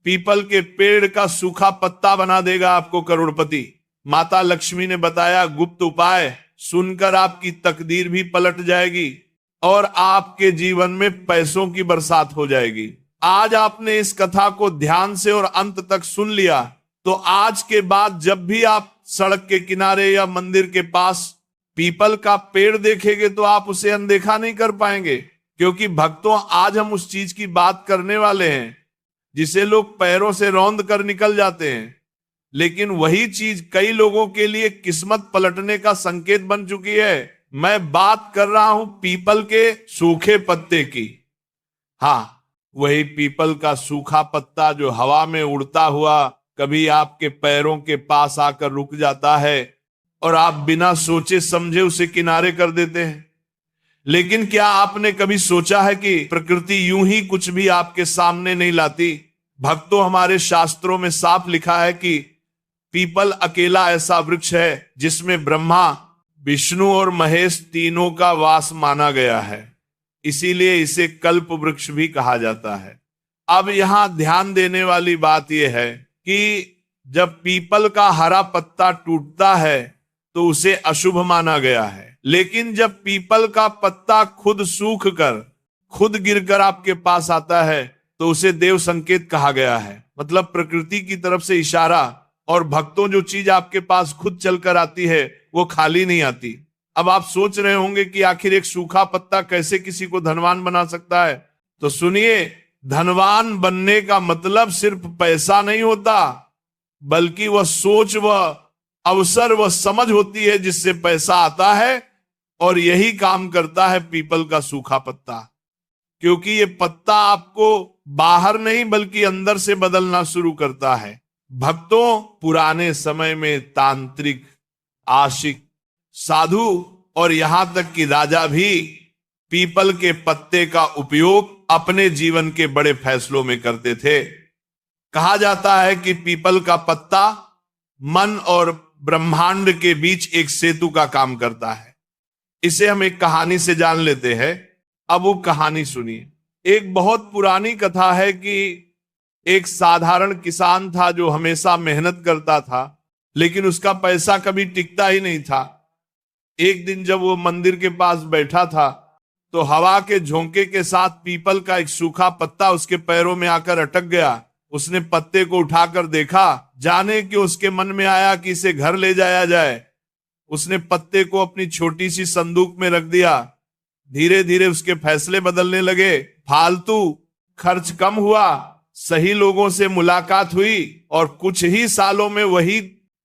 People के पेड़ का सूखा पत्ता बना देगा आपको करोड़पति। माता लक्ष्मी ने बताया गुप्त उपाय, सुनकर आपकी तकदीर भी पलट जाएगी और आपके जीवन में पैसों की बरसात हो जाएगी। आज आपने इस कथा को ध्यान से और अंत तक सुन लिया तो आज के बाद जब भी आप सड़क के किनारे या मंदिर के पास पीपल का पेड़ देखेंगे तो आप उसे अनदेखा नहीं कर पाएंगे, क्योंकि भक्तों आज हम उस चीज की बात करने वाले हैं जिसे लोग पैरों से रौंद कर निकल जाते हैं, लेकिन वही चीज कई लोगों के लिए किस्मत पलटने का संकेत बन चुकी है। मैं बात कर रहा हूं पीपल के सूखे पत्ते की। हाँ, वही पीपल का सूखा पत्ता जो हवा में उड़ता हुआ कभी आपके पैरों के पास आकर रुक जाता है और आप बिना सोचे समझे उसे किनारे कर देते हैं। लेकिन क्या आपने कभी सोचा है कि प्रकृति यूं ही कुछ भी आपके सामने नहीं लाती। भक्तों, हमारे शास्त्रों में साफ लिखा है कि पीपल अकेला ऐसा वृक्ष है जिसमें ब्रह्मा, विष्णु और महेश तीनों का वास माना गया है, इसीलिए इसे कल्प वृक्ष भी कहा जाता है। अब यहां ध्यान देने वाली बात यह है कि जब पीपल का हरा पत्ता टूटता है तो उसे अशुभ माना गया है, लेकिन जब पीपल का पत्ता खुद सूख कर खुद गिरकर आपके पास आता है तो उसे देव संकेत कहा गया है, मतलब प्रकृति की तरफ से इशारा। और भक्तों, जो चीज आपके पास खुद चलकर आती है वो खाली नहीं आती। अब आप सोच रहे होंगे कि आखिर एक सूखा पत्ता कैसे किसी को धनवान बना सकता है, तो सुनिए, धनवान बनने का मतलब सिर्फ पैसा नहीं होता, बल्कि वह सोच, वह अवसर, वह समझ होती है जिससे पैसा आता है। और यही काम करता है पीपल का सूखा पत्ता, क्योंकि ये पत्ता आपको बाहर नहीं बल्कि अंदर से बदलना शुरू करता है। भक्तों, पुराने समय में तांत्रिक, आशिक, साधु और यहां तक कि राजा भी पीपल के पत्ते का उपयोग अपने जीवन के बड़े फैसलों में करते थे। कहा जाता है कि पीपल का पत्ता मन और ब्रह्मांड के बीच एक सेतु का काम करता है। इसे हम एक कहानी से जान लेते हैं। अब वो कहानी सुनिए। एक बहुत पुरानी कथा है कि एक साधारण किसान था जो हमेशा मेहनत करता था, लेकिन उसका पैसा कभी टिकता ही नहीं था। एक दिन जब वो मंदिर के पास बैठा था तो हवा के झोंके के साथ पीपल का एक सूखा पत्ता उसके पैरों में आकर अटक गया। उसने पत्ते को उठाकर देखा, जाने कि उसके मन में आया कि इसे घर ले जाया जाए। उसने पत्ते को अपनी छोटी सी संदूक में रख दिया। धीरे धीरे उसके फैसले बदलने लगे, फालतू खर्च कम हुआ, सही लोगों से मुलाकात हुई और कुछ ही सालों में वही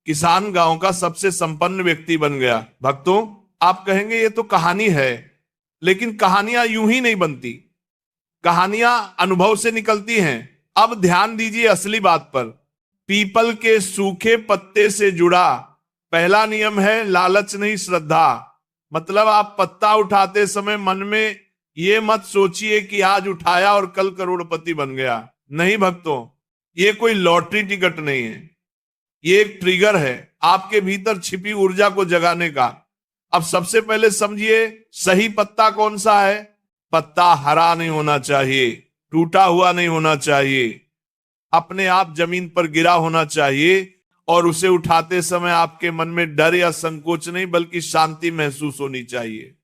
किसान गांव का सबसे संपन्न व्यक्ति बन गया। भक्तों, आप कहेंगे ये तो कहानी है, लेकिन कहानियां यूं ही नहीं बनती, कहानियां अनुभव से निकलती हैं। अब ध्यान दीजिए असली बात पर। पीपल के सूखे पत्ते से जुड़ा पहला नियम है लालच नहीं, श्रद्धा। मतलब आप पत्ता उठाते समय मन में ये मत सोचिए कि आज उठाया और कल करोड़पति बन गया। नहीं भक्तों, ये कोई लॉटरी टिकट नहीं है, ये एक ट्रिगर है आपके भीतर छिपी ऊर्जा को जगाने का। अब सबसे पहले समझिए सही पत्ता कौन सा है। पत्ता हरा नहीं होना चाहिए, टूटा हुआ नहीं होना चाहिए, अपने आप जमीन पर गिरा होना चाहिए और उसे उठाते समय आपके मन में डर या संकोच नहीं बल्कि शांति महसूस होनी चाहिए।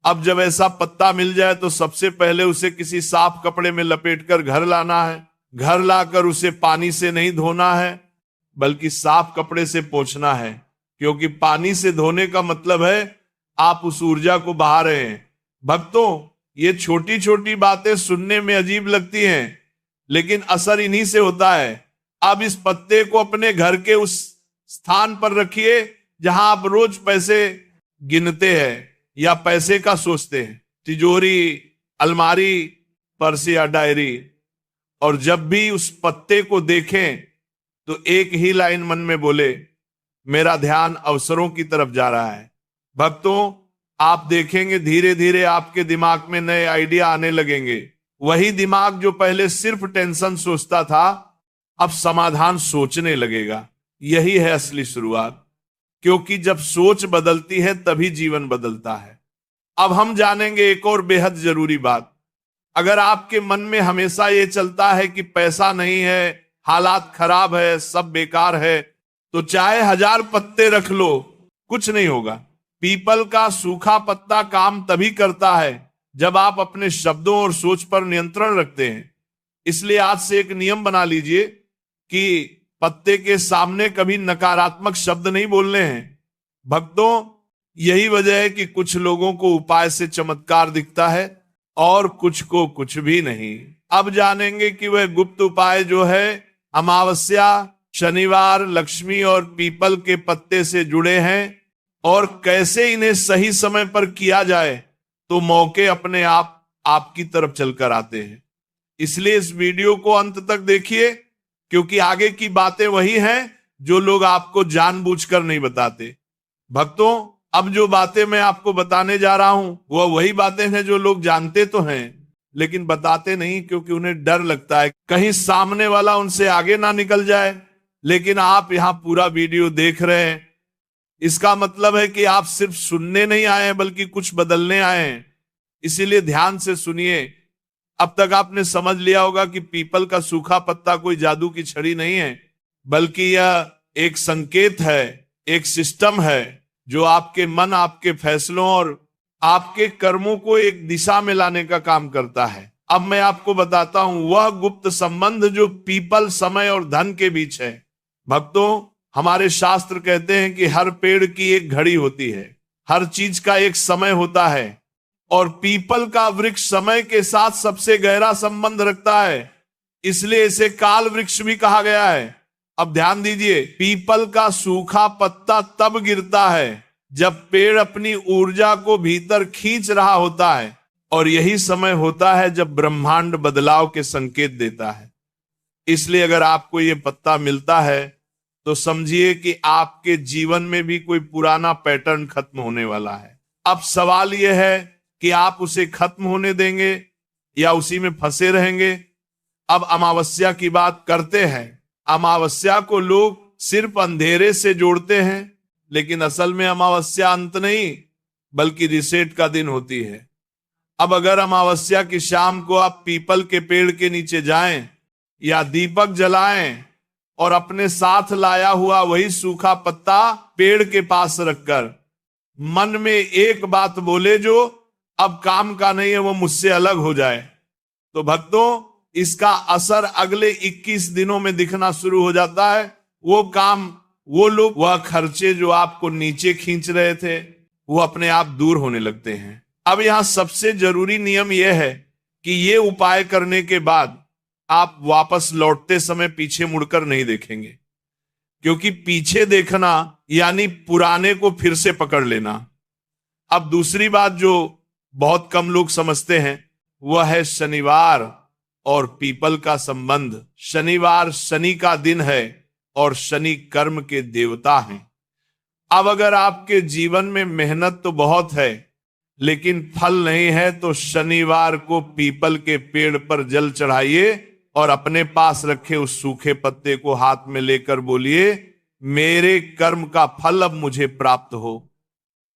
अब जब ऐसा पत्ता मिल जाए तो सबसे पहले उसे किसी साफ कपड़े में लपेटकर घर लाना है। घर लाकर उसे पानी से नहीं धोना है बल्कि साफ कपड़े से पोंछना है, क्योंकि पानी से धोने का मतलब है आप उस ऊर्जा को बहा रहे हैं। भक्तों, ये छोटी छोटी बातें सुनने में अजीब लगती हैं, लेकिन असर इन्हीं से होता है। अब इस पत्ते को अपने घर के उस स्थान पर रखिए जहां आप रोज पैसे गिनते हैं या पैसे का सोचते हैं, तिजोरी, अलमारी, पर्स या डायरी। और जब भी उस पत्ते को देखें तो एक ही लाइन मन में बोले, मेरा ध्यान अवसरों की तरफ जा रहा है। भक्तों, आप देखेंगे धीरे धीरे आपके दिमाग में नए आइडिया आने लगेंगे। वही दिमाग जो पहले सिर्फ टेंशन सोचता था अब समाधान सोचने लगेगा। यही है असली शुरुआत, क्योंकि जब सोच बदलती है तभी जीवन बदलता है। अब हम जानेंगे एक और बेहद जरूरी बात। अगर आपके मन में हमेशा ये चलता है कि पैसा नहीं है, हालात खराब है, सब बेकार है, तो चाहे 1000 पत्ते रख लो, कुछ नहीं होगा। पीपल का सूखा पत्ता काम तभी करता है जब आप अपने शब्दों और सोच पर नियंत्रण रखते हैं। इसलिए आज से एक नियम बना लीजिए कि पत्ते के सामने कभी नकारात्मक शब्द नहीं बोलने हैं। भक्तों, यही वजह है कि कुछ लोगों को उपाय से चमत्कार दिखता है और कुछ को कुछ भी नहीं। अब जानेंगे कि वह गुप्त उपाय जो है अमावस्या, शनिवार, लक्ष्मी और पीपल के पत्ते से जुड़े हैं और कैसे इन्हें सही समय पर किया जाए तो मौके अपने आप आपकी तरफ चलकर आते हैं। इसलिए इस वीडियो को अंत तक देखिए, क्योंकि आगे की बातें वही हैं जो लोग आपको जानबूझकर नहीं बताते। भक्तों, अब जो बातें मैं आपको बताने जा रहा हूं वह वही बातें हैं जो लोग जानते तो हैं लेकिन बताते नहीं, क्योंकि उन्हें डर लगता है कहीं सामने वाला उनसे आगे ना निकल जाए। लेकिन आप यहां पूरा वीडियो देख रहे हैं, इसका मतलब है कि आप सिर्फ सुनने नहीं आए हैं बल्कि कुछ बदलने आए हैं। इसीलिए ध्यान से सुनिए। अब तक आपने समझ लिया होगा कि पीपल का सूखा पत्ता कोई जादू की छड़ी नहीं है, बल्कि यह एक संकेत है, एक सिस्टम है जो आपके मन, आपके फैसलों और आपके कर्मों को एक दिशा में लाने का काम करता है। अब मैं आपको बताता हूं वह गुप्त संबंध जो पीपल, समय और धन के बीच है। भक्तों, हमारे शास्त्र कहते हैं कि हर पेड़ की एक घड़ी होती है, हर चीज का एक समय होता है और पीपल का वृक्ष समय के साथ सबसे गहरा संबंध रखता है, इसलिए इसे काल वृक्ष भी कहा गया है। अब ध्यान दीजिए, पीपल का सूखा पत्ता तब गिरता है जब पेड़ अपनी ऊर्जा को भीतर खींच रहा होता है और यही समय होता है जब ब्रह्मांड बदलाव के संकेत देता है। इसलिए अगर आपको ये पत्ता मिलता है तो समझिए कि आपके जीवन में भी कोई पुराना पैटर्न खत्म होने वाला है। अब सवाल यह है कि आप उसे खत्म होने देंगे या उसी में फंसे रहेंगे। अब अमावस्या की बात करते हैं। अमावस्या को लोग सिर्फ अंधेरे से जोड़ते हैं, लेकिन असल में अमावस्या अंत नहीं बल्कि रिसेट का दिन होती है। अब अगर अमावस्या की शाम को आप पीपल के पेड़ के नीचे जाएं या दीपक जलाएं और अपने साथ लाया हुआ वही सूखा पत्ता पेड़ के पास रखकर मन में एक बात बोले जो अब काम का नहीं है, वो मुझसे अलग हो जाए, तो भक्तों इसका असर अगले 21 दिनों में दिखना शुरू हो जाता है। वो काम, वो लोग, वह खर्चे जो आपको नीचे खींच रहे थे वो अपने आप दूर होने लगते हैं। अब यहां सबसे जरूरी नियम यह है कि ये उपाय करने के बाद आप वापस लौटते समय पीछे मुड़कर नहीं देखेंगे, क्योंकि पीछे देखना यानी पुराने को फिर से पकड़ लेना। अब दूसरी बात जो बहुत कम लोग समझते हैं वह है शनिवार और पीपल का संबंध। शनिवार शनि का दिन है और शनि कर्म के देवता हैं। अब अगर आपके जीवन में मेहनत तो बहुत है लेकिन फल नहीं है, तो शनिवार को पीपल के पेड़ पर जल चढ़ाइए और अपने पास रखे उस सूखे पत्ते को हाथ में लेकर बोलिए, मेरे कर्म का फल अब मुझे प्राप्त हो।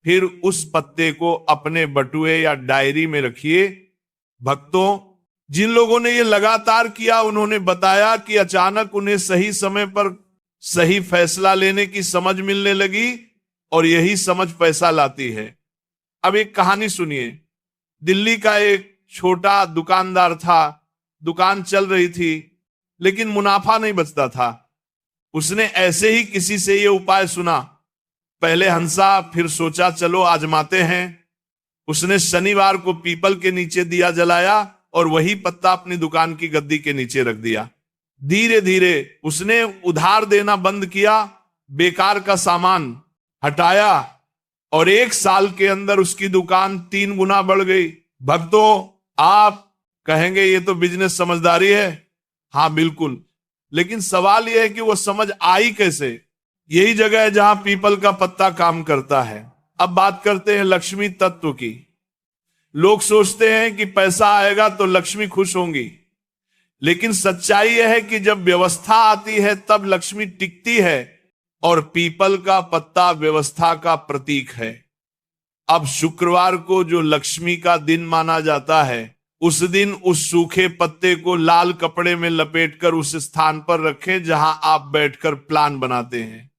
फिर उस पत्ते को अपने बटुए या डायरी में रखिए। भक्तों, जिन लोगों ने ये लगातार किया उन्होंने बताया कि अचानक उन्हें सही समय पर सही फैसला लेने की समझ मिलने लगी और यही समझ पैसा लाती है। अब एक कहानी सुनिए। दिल्ली का एक छोटा दुकानदार था। दुकान चल रही थी लेकिन मुनाफा नहीं बचता था। उसने ऐसे ही किसी से ये उपाय सुना। पहले हंसा, फिर सोचा चलो आजमाते हैं। उसने शनिवार को पीपल के नीचे दिया जलाया और वही पत्ता अपनी दुकान की गद्दी के नीचे रख दिया। धीरे धीरे उसने उधार देना बंद किया, बेकार का सामान हटाया और 1 साल के अंदर उसकी दुकान 3 गुना बढ़ गई। भक्तों, आप कहेंगे ये तो बिजनेस समझदारी है। हाँ बिल्कुल, लेकिन सवाल यह है कि वो समझ आई कैसे। यही जगह है जहां पीपल का पत्ता काम करता है। अब बात करते हैं लक्ष्मी तत्व की। लोग सोचते हैं कि पैसा आएगा तो लक्ष्मी खुश होंगी, लेकिन सच्चाई यह है कि जब व्यवस्था आती है तब लक्ष्मी टिकती है और पीपल का पत्ता व्यवस्था का प्रतीक है। अब शुक्रवार को जो लक्ष्मी का दिन माना जाता है उस दिन उस सूखे पत्ते को लाल कपड़े में लपेटकर उस स्थान पर रखें जहां आप बैठकर प्लान बनाते हैं।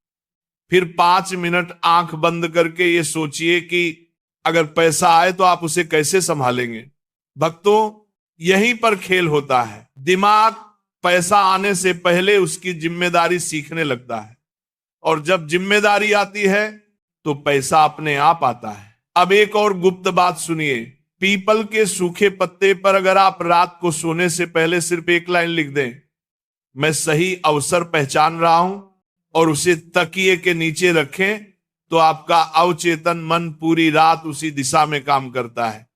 फिर 5 मिनट आंख बंद करके ये सोचिए कि अगर पैसा आए तो आप उसे कैसे संभालेंगे। भक्तों, यहीं पर खेल होता है। दिमाग पैसा आने से पहले उसकी जिम्मेदारी सीखने लगता है, और जब जिम्मेदारी आती है तो पैसा अपने आप आता है। अब एक और गुप्त बात सुनिए। पीपल के सूखे पत्ते पर अगर आप रात को सोने से पहले सिर्फ एक लाइन लिख दें, मैं सही अवसर पहचान रहा हूं, और उसे तकिए के नीचे रखें, तो आपका अवचेतन मन पूरी रात उसी दिशा में काम करता है।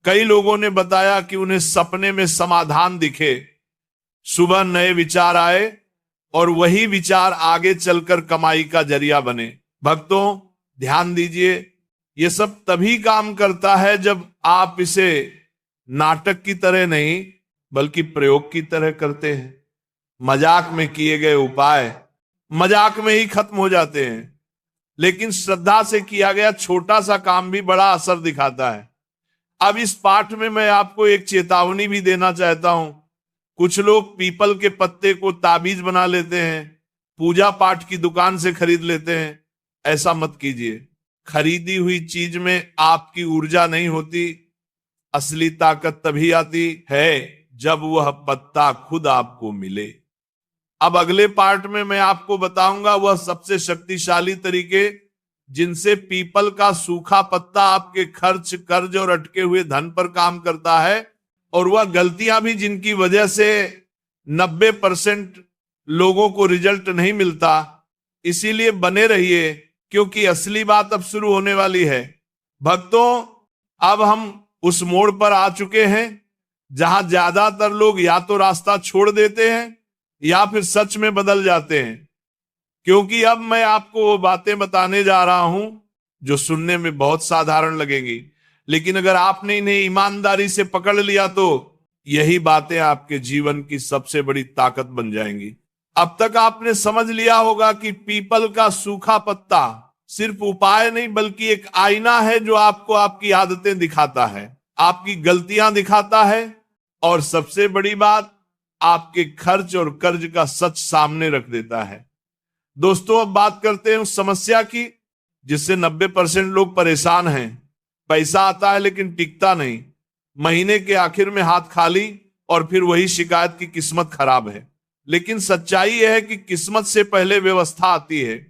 कई लोगों ने बताया कि उन्हें सपने में समाधान दिखे, सुबह नए विचार आए, और वही विचार आगे चलकर कमाई का जरिया बने। भक्तों, ध्यान दीजिए, ये सब तभी काम करता है जब आप इसे नाटक की तरह नहीं बल्कि प्रयोग की तरह करते हैं। मजाक में किए गए उपाय मजाक में ही खत्म हो जाते हैं, लेकिन श्रद्धा से किया गया छोटा सा काम भी बड़ा असर दिखाता है। अब इस पाठ में मैं आपको एक चेतावनी भी देना चाहता हूं। कुछ लोग पीपल के पत्ते को ताबीज बना लेते हैं, पूजा पाठ की दुकान से खरीद लेते हैं। ऐसा मत कीजिए। खरीदी हुई चीज में आपकी ऊर्जा नहीं होती। असली ताकत तभी आती है जब वह पत्ता खुद आपको मिले। अब अगले पार्ट में मैं आपको बताऊंगा वह सबसे शक्तिशाली तरीके जिनसे पीपल का सूखा पत्ता आपके खर्च, कर्ज और अटके हुए धन पर काम करता है, और वह गलतियां भी जिनकी वजह से 90% लोगों को रिजल्ट नहीं मिलता। इसीलिए बने रहिए, क्योंकि असली बात अब शुरू होने वाली है। भक्तों, अब हम उस मोड़ पर आ चुके हैं जहां ज्यादातर लोग या तो रास्ता छोड़ देते हैं या फिर सच में बदल जाते हैं। क्योंकि अब मैं आपको वो बातें बताने जा रहा हूं जो सुनने में बहुत साधारण लगेंगी, लेकिन अगर आपने इन्हें ईमानदारी से पकड़ लिया तो यही बातें आपके जीवन की सबसे बड़ी ताकत बन जाएंगी। अब तक आपने समझ लिया होगा कि पीपल का सूखा पत्ता सिर्फ उपाय नहीं बल्कि एक आईना है जो आपको आपकी आदतें दिखाता है, आपकी गलतियां दिखाता है, और सबसे बड़ी बात, आपके खर्च और कर्ज का सच सामने रख देता है। दोस्तों, अब बात करते हैं उस समस्या की जिससे 90% लोग परेशान हैं। पैसा आता है लेकिन टिकता नहीं, महीने के आखिर में हाथ खाली, और फिर वही शिकायत की किस्मत खराब है। लेकिन सच्चाई यह है कि किस्मत से पहले व्यवस्था आती है।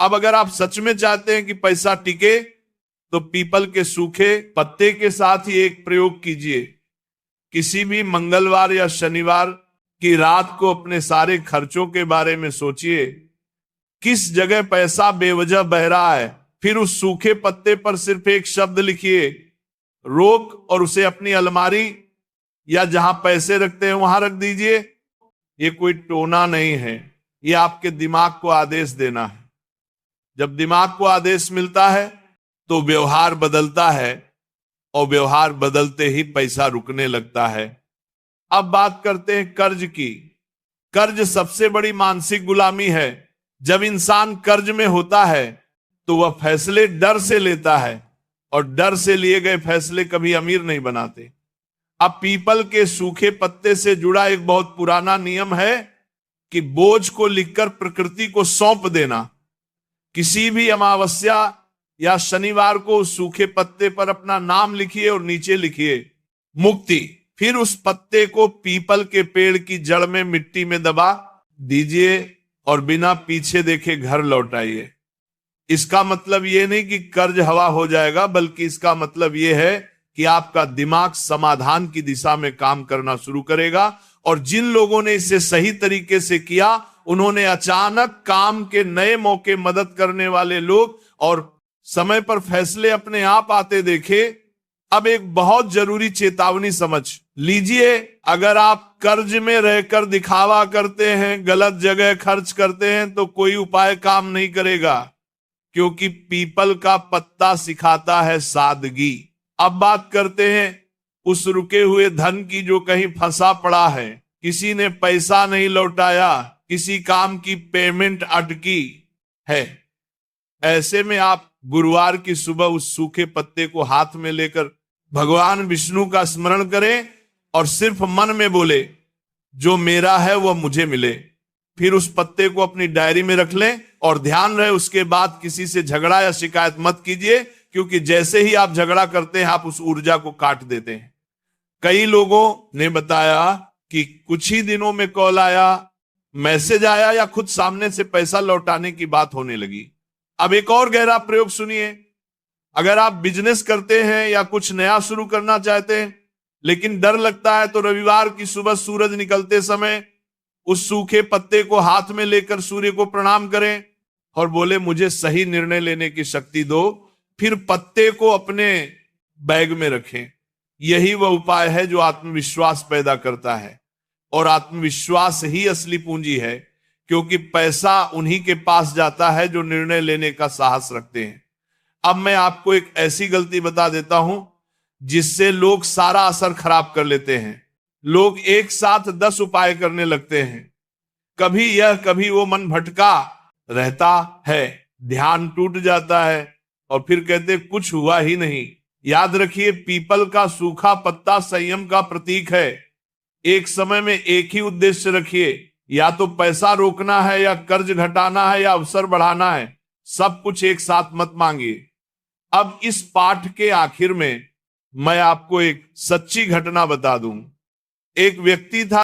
अब अगर आप सच में चाहते हैं कि पैसा टिके तो पीपल के सूखे पत्ते के साथ ही एक प्रयोग कीजिए। किसी भी मंगलवार या शनिवार की रात को अपने सारे खर्चों के बारे में सोचिए, किस जगह पैसा बेवजह बह रहा है। फिर उस सूखे पत्ते पर सिर्फ एक शब्द लिखिए, रोक, और उसे अपनी अलमारी या जहां पैसे रखते हैं वहां रख दीजिए। ये कोई टोना नहीं है, ये आपके दिमाग को आदेश देना है। जब दिमाग को आदेश मिलता है तो व्यवहार बदलता है, और व्यवहार बदलते ही पैसा रुकने लगता है। अब बात करते हैं कर्ज की। कर्ज सबसे बड़ी मानसिक गुलामी है। जब इंसान कर्ज में होता है तो वह फैसले डर से लेता है, और डर से लिए गए फैसले कभी अमीर नहीं बनाते। अब पीपल के सूखे पत्ते से जुड़ा एक बहुत पुराना नियम है कि बोझ को लिखकर प्रकृति को सौंप देना। किसी भी अमावस्या या शनिवार को उस सूखे पत्ते पर अपना नाम लिखिए और नीचे लिखिए, मुक्ति। फिर उस पत्ते को पीपल के पेड़ की जड़ में मिट्टी में दबा दीजिए और बिना पीछे देखे घर लौट आइए। इसका मतलब यह नहीं कि कर्ज हवा हो जाएगा, बल्कि इसका मतलब यह है कि आपका दिमाग समाधान की दिशा में काम करना शुरू करेगा। और जिन लोगों ने इसे सही तरीके से किया, उन्होंने अचानक काम के नए मौके, मदद करने वाले लोग और समय पर फैसले अपने आप आते देखे। अब एक बहुत जरूरी चेतावनी समझ लीजिए, अगर आप कर्ज में रहकर दिखावा करते हैं, गलत जगह खर्च करते हैं, तो कोई उपाय काम नहीं करेगा, क्योंकि पीपल का पत्ता सिखाता है सादगी। अब बात करते हैं उस रुके हुए धन की जो कहीं फंसा पड़ा है। किसी ने पैसा नहीं लौटाया, किसी काम की पेमेंट अटकी है। ऐसे में आप गुरुवार की सुबह उस सूखे पत्ते को हाथ में लेकर भगवान विष्णु का स्मरण करें और सिर्फ मन में बोले जो मेरा है वह मुझे मिले। फिर उस पत्ते को अपनी डायरी में रख लें और ध्यान रहे उसके बाद किसी से झगड़ा या शिकायत मत कीजिए, क्योंकि जैसे ही आप झगड़ा करते हैं आप उस ऊर्जा को काट देते हैं। कई लोगों ने बताया कि कुछ ही दिनों में कॉल आया, मैसेज आया या खुद सामने से पैसा लौटाने की बात होने लगी। अब एक और गहरा प्रयोग सुनिए। अगर आप बिजनेस करते हैं या कुछ नया शुरू करना चाहते हैं लेकिन डर लगता है, तो रविवार की सुबह सूरज निकलते समय उस सूखे पत्ते को हाथ में लेकर सूर्य को प्रणाम करें और बोले मुझे सही निर्णय लेने की शक्ति दो। फिर पत्ते को अपने बैग में रखें। यही वह उपाय है जो आत्मविश्वास पैदा करता है, और आत्मविश्वास ही असली पूंजी है, क्योंकि पैसा उन्हीं के पास जाता है जो निर्णय लेने का साहस रखते हैं। अब मैं आपको एक ऐसी गलती बता देता हूं जिससे लोग सारा असर खराब कर लेते हैं। लोग एक साथ 10 उपाय करने लगते हैं, कभी यह कभी वो, मन भटका रहता है, ध्यान टूट जाता है और फिर कहते कुछ हुआ ही नहीं। याद रखिए, पीपल का सूखा पत्ता संयम का प्रतीक है। एक समय में एक ही उद्देश्य रखिए, या तो पैसा रोकना है या कर्ज घटाना है या अवसर बढ़ाना है। सब कुछ एक साथ मत मांगिए। अब इस पाठ के आखिर में मैं आपको एक सच्ची घटना बता दूं। एक व्यक्ति था